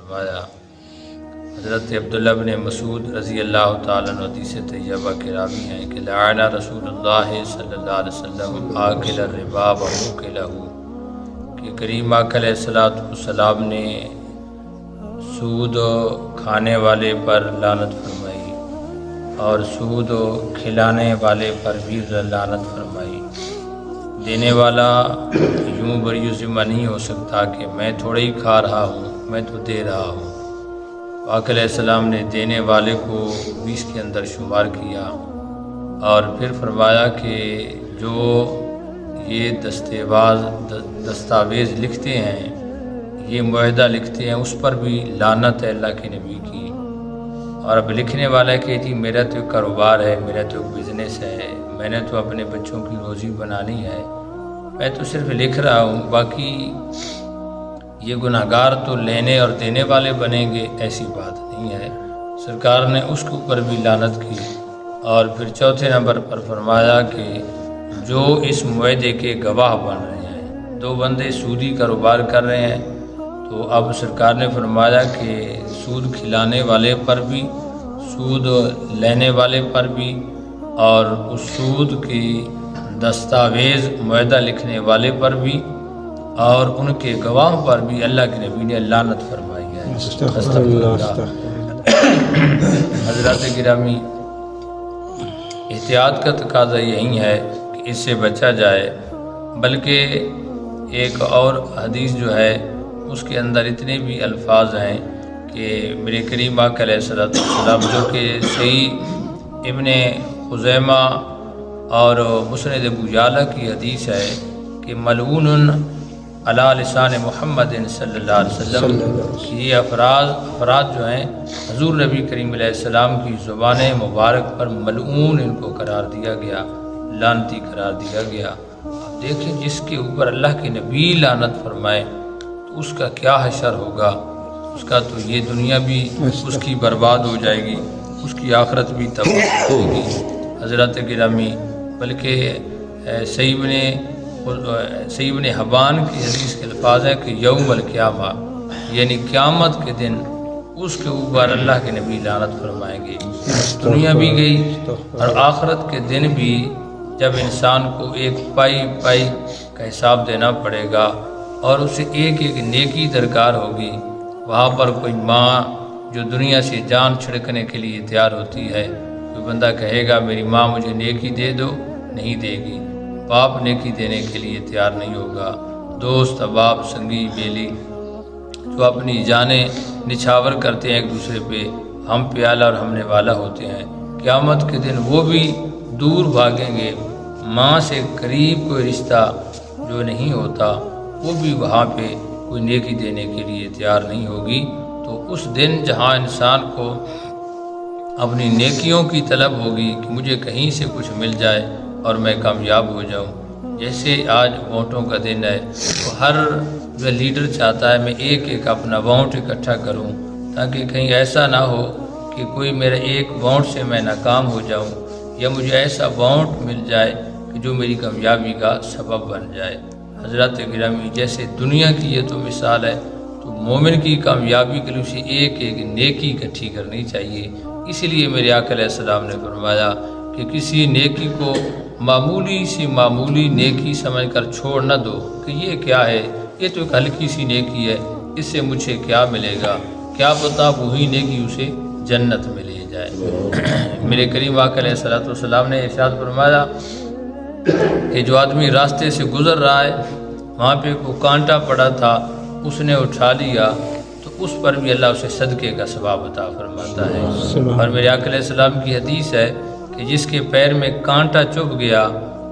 فرمایا۔ حضرت عبداللہ بن مسعود رضی اللہ تعالیٰ عنہ حدیث طیبہ کے راوی ہیں کہ لعن رسول اللہ صلی اللہ علیہ وسلم آکل الربا و موکلہ، کہ کریم آقا علیہ السلام نے سود کھانے والے پر لعنت فرمائی اور سود کھلانے والے پر بھی لعنت فرمائی۔ دینے والا یوں بری ذمہ نہیں ہو سکتا کہ میں تھوڑا ہی کھا رہا ہوں، میں تو دے رہا ہوں۔ آقا علیہ السلام نے دینے والے کو 20 کے اندر شمار کیا اور پھر فرمایا کہ جو یہ دستاویز لکھتے ہیں، یہ معاہدہ لکھتے ہیں، اس پر بھی لعنت ہے اللہ کے نبی کی۔ اور اب لکھنے والا ہے کہ جی میرا تو کاروبار ہے، میرا تو بزنس ہے، میں نے تو اپنے بچوں کی روزی بنانی ہے، میں تو صرف لکھ رہا ہوں، باقی یہ گناہگار تو لینے اور دینے والے بنیں گے، ایسی بات نہیں ہے۔ سرکار نے اس کے اوپر بھی لعنت کی اور پھر چوتھے نمبر پر فرمایا کہ جو اس معاہدے کے گواہ بن رہے ہیں، دو بندے سودی کاروبار کر رہے ہیں، تو اب سرکار نے فرمایا کہ سود کھلانے والے پر بھی، سود لینے والے پر بھی، اور اس سود کی دستاویز معاہدہ لکھنے والے پر بھی اور ان کے گواہوں پر بھی اللہ کے نبی نے لعنت فرمائی ہے۔ حضرات گرامی، احتیاط کا تقاضا یہی ہے کہ اس سے بچا جائے، بلکہ ایک اور حدیث جو ہے اس کے اندر اتنے بھی الفاظ ہیں کہ میرے کریم آقا علیہ السلام، جو کہ صحیح ابن خزیمہ اور مسند ابو یعلا کی حدیث ہے کہ ملعون علی لسان محمد صلی اللہ علیہ وسلم، کہ یہ افراد جو ہیں حضور نبی کریم علیہ السلام کی زبان مبارک پر ملعون ان کو قرار دیا گیا، لعنتی قرار دیا گیا۔ اب دیکھیں جس کے اوپر اللہ کے نبی لعنت فرمائے تو اس کا کیا حشر ہوگا، اس کا تو یہ دنیا بھی اس کی برباد ہو جائے گی، اس کی آخرت بھی تباہ ہو جائے گی۔ حضرات گرامی، بلکہ سیب نے حبان کی حدیث کے الفاظ ہے کہ یوم القیامہ، یعنی قیامت کے دن اس کے اوپر اللہ کے نبی لعنت فرمائیں گے۔ دنیا بھی گئی اور آخرت کے دن بھی، جب انسان کو ایک پائی پائی کا حساب دینا پڑے گا اور اسے ایک ایک نیکی درکار ہوگی، وہاں پر کوئی ماں جو دنیا سے جان چھڑکنے کے لیے تیار ہوتی ہے، کوئی بندہ کہے گا میری ماں مجھے نیکی دے دو، نہیں دے گی۔ باپ نیکی دینے کے لیے تیار نہیں ہوگا۔ دوست احباب سنگی بیلی جو اپنی جانیں نچھاور کرتے ہیں ایک دوسرے پہ، ہم پیالہ اور ہم نے والا ہوتے ہیں، قیامت کے دن وہ بھی دور بھاگیں گے۔ ماں سے قریب کوئی رشتہ جو نہیں ہوتا وہ بھی وہاں پہ کوئی نیکی دینے کے لیے تیار نہیں ہوگی۔ تو اس دن جہاں انسان کو اپنی نیکیوں کی طلب ہوگی کہ مجھے کہیں سے کچھ مل جائے اور میں کامیاب ہو جاؤں، جیسے آج ووٹوں کا دن ہے تو ہر جو لیڈر چاہتا ہے میں ایک ایک اپنا ووٹ اکٹھا کروں، تاکہ کہیں ایسا نہ ہو کہ کوئی میرا ایک ووٹ سے میں ناکام ہو جاؤں، یا مجھے ایسا ووٹ مل جائے کہ جو میری کامیابی کا سبب بن جائے۔ حضرات گرامی، جیسے دنیا کی یہ تو مثال ہے، تو مومن کی کامیابی کے لیے اسے ایک ایک نیکی اکٹھی کرنی چاہیے۔ اسی لیے میرے آقا علیہ السلام نے فرمایا کہ کسی نیکی کو معمولی سی معمولی نیکی سمجھ کر چھوڑ نہ دو کہ یہ کیا ہے، یہ تو ایک ہلکی سی نیکی ہے، اس سے مجھے کیا ملے گا، کیا پتہ وہی نیکی اسے جنت میں لے جائے۔ میرے کریم آقا علیہ السلام نے ارشاد فرمایا کہ جو آدمی راستے سے گزر رہا ہے، وہاں پہ کوئی کانٹا پڑا تھا، اس نے اٹھا لیا تو اس پر بھی اللہ اسے صدقے کا ثواب عطا فرماتا ہے۔ اور میرے آقا علیہ السلام کی حدیث ہے کہ جس کے پیر میں کانٹا چبھ گیا،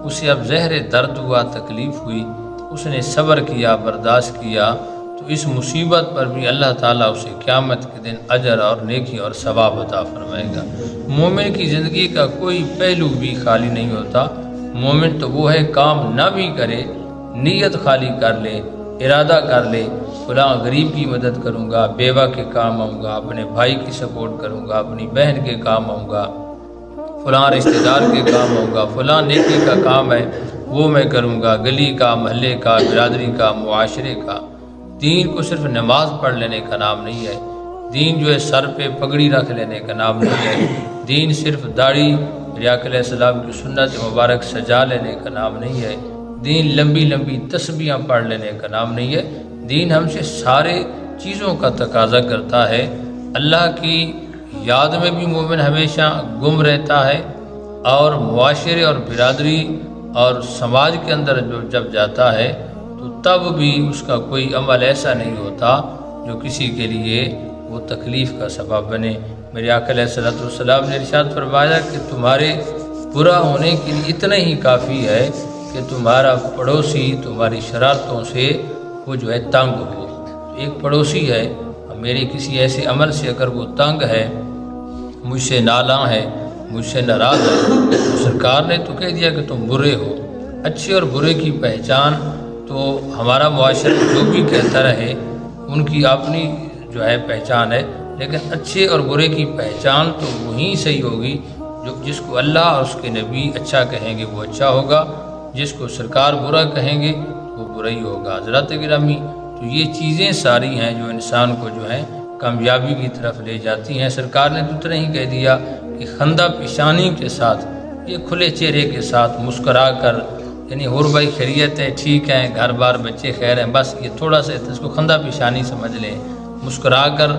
اسے اب زہر درد ہوا، تکلیف ہوئی، اس نے صبر کیا، برداشت کیا، تو اس مصیبت پر بھی اللہ تعالیٰ اسے قیامت کے دن اجر اور نیکی اور ثواب عطا فرمائے گا۔ مومن کی زندگی کا کوئی پہلو بھی خالی نہیں ہوتا۔ مومن تو وہ ہے کام نہ بھی کرے، نیت خالی کر لے، ارادہ کر لے، فلاں غریب کی مدد کروں گا، بیوہ کے کام آؤں گا، اپنے بھائی کی سپورٹ کروں گا، اپنی بہن کے کام آؤں گا، فلاں رشتہ دار کے کام آؤں گا، فلاں نیکی کا کام ہے وہ میں کروں گا، گلی کا، محلے کا، برادری کا، معاشرے کا۔ دین کو صرف نماز پڑھ لینے کا نام نہیں ہے، دین جو ہے سر پہ پگڑی رکھ لینے کا نام نہیں ہے، دین صرف داڑھی آقا علیہ السلام کی سنت مبارک سجا لینے کا نام نہیں ہے، دین لمبی لمبی تسبیحاں پڑھ لینے کا نام نہیں ہے، دین ہم سے سارے چیزوں کا تقاضا کرتا ہے۔ اللہ کی یاد میں بھی مومن ہمیشہ گم رہتا ہے، اور معاشرے اور برادری اور سماج کے اندر جب جاتا ہے تو تب بھی اس کا کوئی عمل ایسا نہیں ہوتا جو کسی کے لیے وہ تکلیف کا سبب بنے۔ میرے آقا علیہ السلام نے ارشاد فرمایا کہ تمہارے برا ہونے کے لیے اتنا ہی کافی ہے کہ تمہارا پڑوسی تمہاری شرارتوں سے وہ جو ہے تنگ ہو۔ ایک پڑوسی ہے، میرے کسی ایسے عمل سے اگر وہ تنگ ہے، مجھ سے نالاں ہے، مجھ سے ناراض ہے، تو سرکار نے تو کہہ دیا کہ تم برے ہو۔ اچھے اور برے کی پہچان تو ہمارا معاشرہ جو بھی کہتا رہے ان کی اپنی جو ہے پہچان ہے، لیکن اچھے اور برے کی پہچان تو وہی صحیح ہوگی جو جس کو اللہ اور اس کے نبی اچھا کہیں گے وہ اچھا ہوگا، جس کو سرکار برا کہیں گے وہ برا ہی ہوگا۔ حضرات گرامی، تو یہ چیزیں ساری ہیں جو انسان کو جو ہے کامیابی کی طرف لے جاتی ہیں۔ سرکار نے تو اتنا ہی کہہ دیا کہ خندہ پیشانی کے ساتھ، یہ کھلے چہرے کے ساتھ مسکرا کر، یعنی اور بھائی خیریت ہے، ٹھیک ہے، گھر بار بچے خیر ہیں، بس یہ تھوڑا سا اس کو خندہ پیشانی سمجھ لیں، مسکرا کر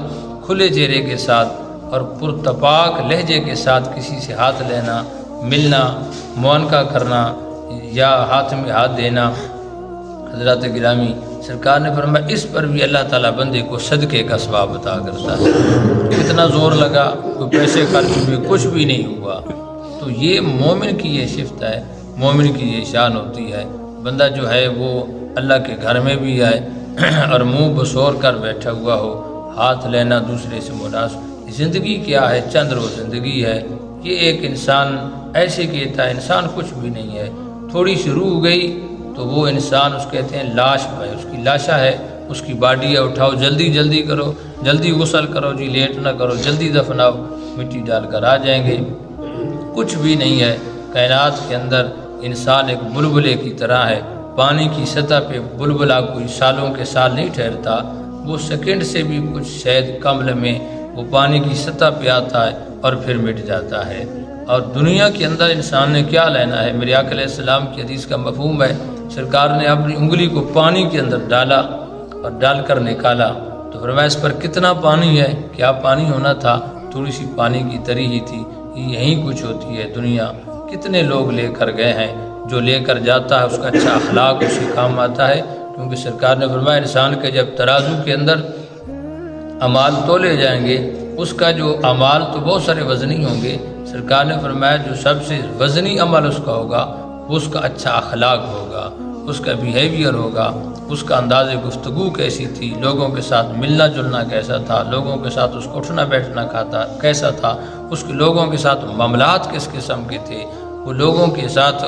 کھلے چہرے کے ساتھ اور پرتپاک لہجے کے ساتھ کسی سے ہاتھ لینا، ملنا، معانقہ کرنا یا ہاتھ میں ہاتھ دینا۔ حضرات گرامی، سرکار نے فرمایا اس پر بھی اللہ تعالیٰ بندے کو صدقے کا ثواب عطا کرتا ہے۔ کتنا زور لگا، کوئی پیسے خرچ ہوئے، کچھ بھی نہیں ہوا، تو یہ مومن کی یہ صفت ہے، مومن کی یہ شان ہوتی ہے۔ بندہ جو ہے وہ اللہ کے گھر میں بھی آئے اور منہ بسور کر بیٹھا ہوا ہو، ہاتھ لینا دوسرے سے مناسب۔ زندگی کیا ہے؟ چند روز زندگی ہے۔ یہ ایک انسان ایسے کہتا ہے انسان کچھ بھی نہیں ہے، تھوڑی سی روح گئی تو وہ انسان اس کہتے ہیں لاش ہے، اس کی لاشا ہے، اس کی باڈی ہے، اٹھاؤ جلدی جلدی کرو، جلدی غسل کرو جی، لیٹ نہ کرو، جلدی دفناؤ، مٹی ڈال کر آ جائیں گے۔ کچھ بھی نہیں ہے کائنات کے اندر۔ انسان ایک بلبلے کی طرح ہے، پانی کی سطح پہ بلبلا کوئی سالوں کے سال نہیں ٹھہرتا، وہ سیکنڈ سے بھی کچھ شاید کم لمحے وہ پانی کی سطح پہ آتا ہے اور پھر مٹ جاتا ہے۔ اور دنیا کے اندر انسان نے کیا لینا ہے؟ میرے آقا علیہ السلام کی حدیث کا مفہوم ہے، سرکار نے اپنی انگلی کو پانی کے اندر ڈالا اور ڈال کر نکالا تو فرمایا اس پر کتنا پانی ہے؟ کیا پانی ہونا تھا؟ تھوڑی سی پانی کی تری ہی تھی۔ یہی کچھ ہوتی ہے دنیا۔ کتنے لوگ لے کر گئے ہیں، جو لے کر جاتا ہے اس کا اچھا اخلاق اس کے کام آتا ہے، کیونکہ سرکار نے فرمایا انسان کے جب ترازو کے اندر اعمال تولے جائیں گے، اس کا جو اعمال تو بہت سارے وزنی ہوں گے، سرکار نے فرمایا جو سب سے وزنی عمل اس کا ہوگا وہ اس کا اچھا اخلاق ہوگا، اس کا بیہیویئر ہوگا، اس کا انداز گفتگو کیسی تھی، لوگوں کے ساتھ ملنا جلنا کیسا تھا، لوگوں کے ساتھ اس کو اٹھنا بیٹھنا کیسا تھا، اس کے لوگوں کے ساتھ معاملات کس قسم کے تھے، وہ لوگوں کے ساتھ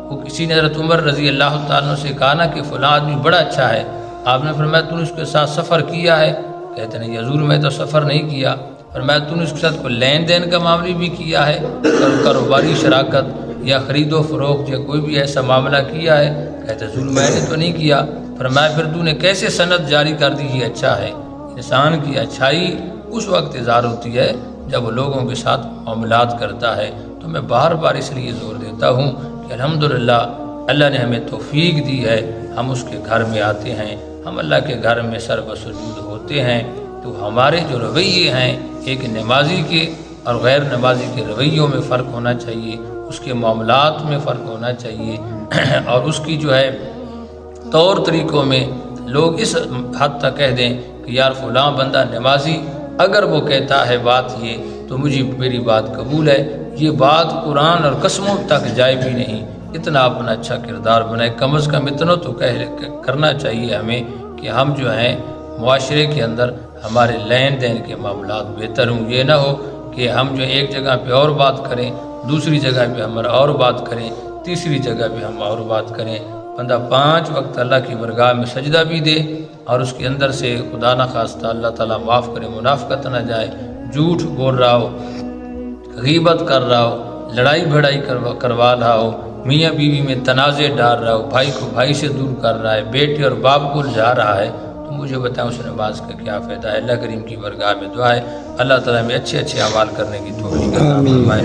وہ کسی نے حضرت عمر رضی اللہ تعالیٰ سے کہا نا کہ فلاں آدمی بڑا اچھا ہے، آپ نے فرمایا تو نے اس کے ساتھ سفر کیا ہے؟ کہتے نہیں حضور میں تو سفر نہیں کیا۔ فرمایا تو نے اس کے ساتھ کوئی لین دین کا معاملہ بھی کیا ہے، کاروباری شراکت یا خرید و فروخت یا کوئی بھی ایسا معاملہ کیا ہے؟ کہتے حضور میں نے تو نہیں کیا۔ فرمایا پھر تو نے کیسے سند جاری کر دی یہ اچھا ہے؟ انسان کی اچھائی اس وقت اظہار ہوتی ہے جب وہ لوگوں کے ساتھ معاملات کرتا ہے۔ تو میں بار بار اس لیے زور دیتا ہوں کہ الحمدللہ اللہ نے ہمیں توفیق دی ہے، ہم اس کے گھر میں آتے ہیں، ہم اللہ کے گھر میں سر بسجود ہوتے ہیں، تو ہمارے جو رویے ہیں ایک نمازی کے اور غیر نمازی کے رویوں میں فرق ہونا چاہیے، اس کے معاملات میں فرق ہونا چاہیے، اور اس کی جو ہے طور طریقوں میں لوگ اس حد تک کہہ دیں کہ یار فلاں بندہ نمازی، اگر وہ کہتا ہے بات یہ تو مجھے میری بات قبول ہے، یہ بات قرآن اور قسموں تک جائے بھی نہیں، اتنا اپنا اچھا کردار بنائے۔ کم از کم اتنا تو کرنا چاہیے ہمیں کہ ہم جو ہیں معاشرے کے اندر ہمارے لین دین کے معاملات بہتر ہوں۔ یہ نہ ہو کہ ہم جو ایک جگہ پہ اور بات کریں، دوسری جگہ پہ ہمارا اور بات کریں، تیسری جگہ پہ ہم اور بات کریں۔ بندہ 5 وقت اللہ کی برگاہ میں سجدہ بھی دے اور اس کے اندر سے خدا نہ خواستہ اللہ تعالیٰ معاف کرے منافقت نہ جائے، جھوٹ بول رہا ہو، غیبت کر رہا ہو، لڑائی بھڑائی کروا رہا ہو، میاں بیوی میں تنازع ڈال رہا ہو، بھائی کو بھائی سے دور کر رہا ہے، بیٹے اور باپ کو الجھا رہا ہے، تو مجھے بتائیں اس نماز کا کیا فائدہ ہے۔ اللہ کریم کی برگاہ میں دعا ہے اللہ تعالیٰ میں اچھے اچھے اعمال کرنے کی توفیق عطا فرمائے۔